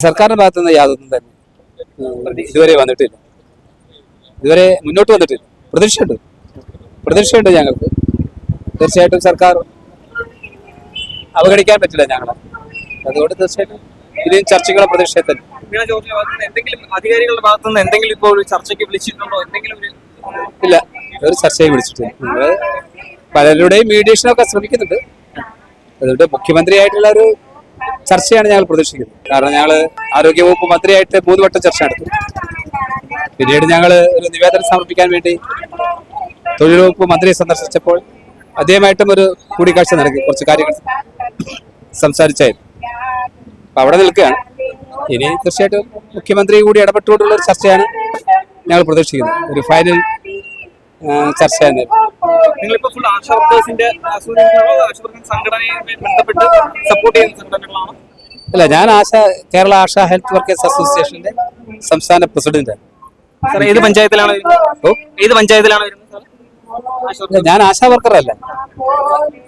സർക്കാരിന്റെ ഭാഗത്തുനിന്ന് യാതൊന്നും തന്നെ ഇതുവരെ വന്നിട്ടില്ല, ഇതുവരെ മുന്നോട്ട് വന്നിട്ടില്ല. പ്രതീക്ഷയുണ്ട് ഞങ്ങൾക്ക്. തീർച്ചയായിട്ടും സർക്കാർ അവഗണിക്കാൻ പറ്റില്ല ഞങ്ങളെ. അതുകൊണ്ട് തീർച്ചയായിട്ടും ഇനിയും ചർച്ചകളെ പ്രതീക്ഷയെ തന്നെ. എന്തെങ്കിലും അധികാരികളുടെ ഭാഗത്തുനിന്ന് എന്തെങ്കിലും ഇപ്പോൾ ഒരു ചർച്ചയ്ക്ക് വിളിച്ചിട്ടുണ്ടോ? എന്തെങ്കിലും ഇല്ല, ഒരു ചർച്ചയെ വിളിച്ചിട്ടില്ല. നമ്മള് പലരുടെയും മീഡിയേഷനൊക്കെ ശ്രമിക്കുന്നുണ്ട്. അതുകൊണ്ട് മുഖ്യമന്ത്രിയായിട്ടുള്ള ഒരു ചർച്ചയാണ് ഞങ്ങൾ പ്രതീക്ഷിക്കുന്നത്. കാരണം ഞങ്ങൾ ആരോഗ്യവകുപ്പ് മന്ത്രിയായിട്ട് 3 വട്ടം ചർച്ച നടത്തി. പിന്നീട് ഞങ്ങൾ ഒരു നിവേദനം സമർപ്പിക്കാൻ വേണ്ടി തൊഴിൽ വകുപ്പ് മന്ത്രിയെ സന്ദർശിച്ചപ്പോൾ അദ്ദേഹമായിട്ടും ഒരു കൂടിക്കാഴ്ച നടത്തി, കുറച്ച് കാര്യങ്ങൾ സംസാരിച്ചായിരുന്നു. അപ്പൊ അവിടെ നിൽക്കുകയാണ്. ഇനി തീർച്ചയായിട്ടും മുഖ്യമന്ത്രി കൂടി ഇടപെട്ടുകൊണ്ടുള്ള ഒരു ചർച്ചയാണ് ഞങ്ങൾ പ്രതീക്ഷിക്കുന്നത്. ഒരു ഫൈനൽ ചർച്ച നിങ്ങളിപ്പോ ഫുൾ ആശാ വർക്കേഴ്സിന്റെ സംഘടനയുമായി ബന്ധപ്പെട്ട് സപ്പോർട്ട് ചെയ്യുന്ന സംഘടനകളാണ്? അല്ല, ഞാൻ കേരള ആശാ ഹെൽത്ത് വർക്കേഴ്സ് അസോസിയേഷന്റെ സംസ്ഥാന പ്രസിഡന്റാണ്. ഏത് പഞ്ചായത്തിലാണ്? ഏത് പഞ്ചായത്തിലാണ് വരുന്നത്? ഞാൻ ആശാ വർക്കറല്ല,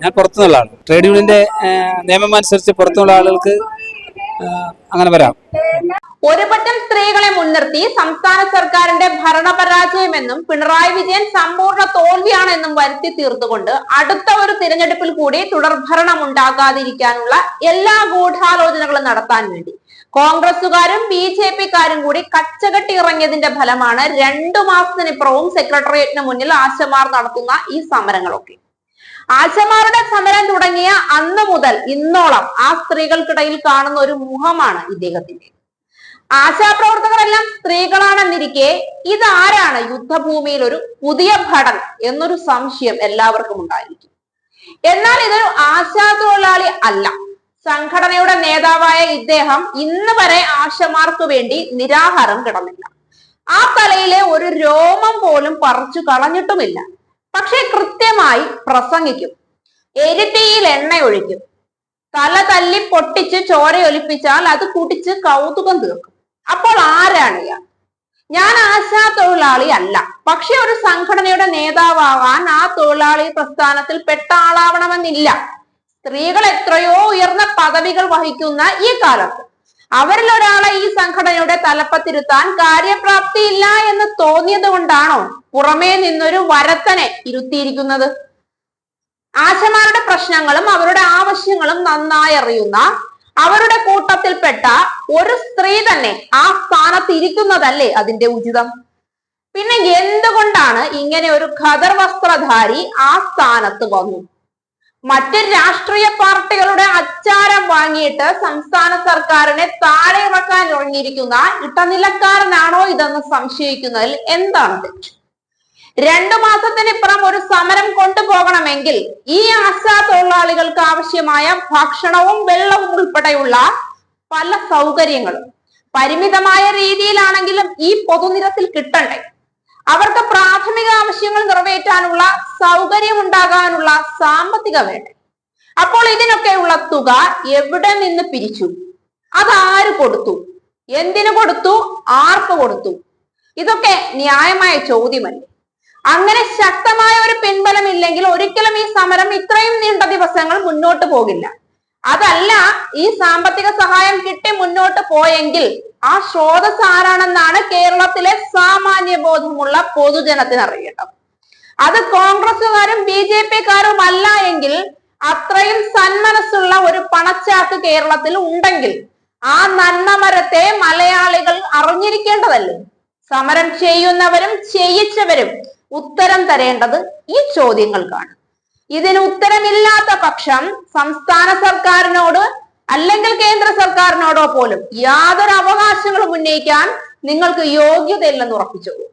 ഞാൻ പുറത്തുനിന്നുള്ള ആളാണ്. ട്രേഡ് യൂണിയന്റെ നിയമം അനുസരിച്ച് പുറത്തുനിന്നുള്ള ആളുകൾക്ക് അങ്ങനെ വരാം. ഒരുപറ്റം സ്ത്രീകളെ മുൻനിർത്തി സംസ്ഥാന സർക്കാരിന്റെ ഭരണപരാജയമെന്നും പിണറായി വിജയൻ സമ്പൂർണ്ണ തോൽവിയാണെന്നും വരുത്തി തീർത്തുകൊണ്ട് അടുത്ത ഒരു തിരഞ്ഞെടുപ്പിൽ കൂടി തുടർഭരണം ഉണ്ടാകാതിരിക്കാനുള്ള എല്ലാ ഗൂഢാലോചനകളും നടത്താൻ വേണ്ടി കോൺഗ്രസുകാരും BJP-ക്കാരും കൂടി കച്ചകെട്ടി ഇറങ്ങിയതിന്റെ ഫലമാണ് 2 മാസത്തിനിപ്പുറവും സെക്രട്ടേറിയറ്റിന് മുന്നിൽ ആശമാർ നടത്തുന്ന ഈ സമരങ്ങളൊക്കെ. ആശമാരുടെ സമരം തുടങ്ങിയ അന്ന് മുതൽ ഇന്നോളം ആ സ്ത്രീകൾക്കിടയിൽ കാണുന്ന ഒരു മുഖമാണ് ഇദ്ദേഹത്തിന്റെ. ആശാപ്രവർത്തകരെല്ലാം സ്ത്രീകളാണെന്നിരിക്കെ ഇതാരാണ് യുദ്ധഭൂമിയിൽ ഒരു പുതിയ ഭടൻ എന്നൊരു സംശയം എല്ലാവർക്കും ഉണ്ടായിരിക്കും. എന്നാൽ ഇതൊരു ആശാ തൊഴിലാളി അല്ല. സംഘടനയുടെ നേതാവായ ഇദ്ദേഹം ഇന്ന് വരെ ആശമാർക്ക് വേണ്ടി നിരാഹാരം കിടന്നില്ല. ആ തലയിലെ ഒരു രോമം പോലും പറിച്ചു കളഞ്ഞിട്ടുമില്ല. പക്ഷെ കൃത്യമായി പ്രസംഗിക്കും, എരിതീയിൽ എണ്ണയൊഴിക്കും, തല തല്ലി പൊട്ടിച്ച് ചോരയൊലിപ്പിച്ചാൽ അത് കുടിച്ച് കൗതുകം തീർക്കും. അപ്പോൾ ആരാണ് ഇയാൾ? ഞാൻ ആശാ തൊഴിലാളി അല്ല, പക്ഷെ ഒരു സംഘടനയുടെ നേതാവാകാൻ ആ തൊഴിലാളി പ്രസ്ഥാനത്തിൽ പെട്ട ആളാവണമെന്നില്ല. സ്ത്രീകൾ എത്രയോ ഉയർന്ന പദവികൾ വഹിക്കുന്ന ഈ കാലത്ത് അവരിൽ ഒരാളെ ഈ സംഘടനയുടെ തലപ്പത്തിരുത്താൻ കാര്യപ്രാപ്തിയില്ല എന്ന് തോന്നിയത് കൊണ്ടാണോ പുറമേ നിന്നൊരു വരത്തനെ ഇരുത്തിയിരിക്കുന്നത്? ആശമാരുടെ പ്രശ്നങ്ങളും അവരുടെ ആവശ്യങ്ങളും നന്നായി അറിയുന്ന അവരുടെ കൂട്ടത്തിൽപ്പെട്ട ഒരു സ്ത്രീ തന്നെ ആ സ്ഥാനത്ത് ഇരിക്കുന്നതല്ലേ അതിന്റെ ഉചിതം? പിന്നെ എന്തുകൊണ്ടാണ് ഇങ്ങനെ ഒരു ഖദർ വസ്ത്രധാരി ആ സ്ഥാനത്ത് വന്നു? മറ്റ് രാഷ്ട്രീയ പാർട്ടികളുടെ അച്ചാരം വാങ്ങിയിട്ട് സംസ്ഥാന സർക്കാരിനെ താഴെ ഇറക്കാൻ ഇറങ്ങിയിരിക്കുന്ന ഇട്ടനിലക്കാരനാണോ ഇതെന്ന് സംശയിക്കുന്നതിൽ എന്താണ് തെറ്റ്? 2 മാസത്തിനിപ്പുറം ഒരു സമരം കൊണ്ടുപോകണമെങ്കിൽ ഈ ആശാ തൊഴിലാളികൾക്ക് ആവശ്യമായ ഭക്ഷണവും വെള്ളവും ഉൾപ്പെടെയുള്ള പല സൗകര്യങ്ങളും പരിമിതമായ രീതിയിലാണെങ്കിലും ഈ പൊതുനിരത്തിൽ കിട്ടണ്ടേ? അവർക്ക് പ്രാഥമിക ആവശ്യങ്ങൾ നിറവേറ്റാനുള്ള സൗകര്യം ഉണ്ടാകാനുള്ള സാമ്പത്തിക വേണ്ടേ? അപ്പോൾ ഇതിനൊക്കെയുള്ള തുക എവിടെ നിന്ന് പിരിച്ചു? അതാര് കൊടുത്തു? എന്തിനു കൊടുത്തു? ആർക്ക് കൊടുത്തു? ഇതൊക്കെ ന്യായമായ ചോദ്യമല്ലേ? അങ്ങനെ ശക്തമായ ഒരു പിൻബലം ഇല്ലെങ്കിൽ ഒരിക്കലും ഈ സമരം ഇത്രയും നീണ്ട ദിവസങ്ങൾ മുന്നോട്ട് പോകില്ല. അതല്ല, ഈ സാമ്പത്തിക സഹായം കിട്ടി മുന്നോട്ട് പോയെങ്കിൽ ആ സ്രോതസ് ആരാണെന്നാണ് കേരളത്തിലെ സാമാന്യ ബോധമുള്ള പൊതുജനത്തിന് അറിയേണ്ടത്. അത് കോൺഗ്രസുകാരും BJP-ക്കാരും അല്ല എങ്കിൽ അത്രയും സന്മനസ്സുള്ള ഒരു പണച്ചാക്ക് കേരളത്തിൽ ഉണ്ടെങ്കിൽ ആ നന്മമരത്തെ മലയാളികൾ അറിഞ്ഞിരിക്കേണ്ടതല്ലേ? സമരം ചെയ്യുന്നവരും ചെയ്യിച്ചവരും ഉത്തരം തരേണ്ടത് ഈ ചോദ്യങ്ങൾക്കാണ്. ഇതിന് ഉത്തരമില്ലാത്ത പക്ഷം സംസ്ഥാന സർക്കാരിനോട് അല്ലെങ്കിൽ കേന്ദ്ര സർക്കാരിനോടോ പോലും യാതൊരു അവകാശങ്ങളും ഉന്നയിക്കാൻ നിങ്ങൾക്ക് യോഗ്യതയില്ലെന്ന് ഉറപ്പിച്ചോളൂ.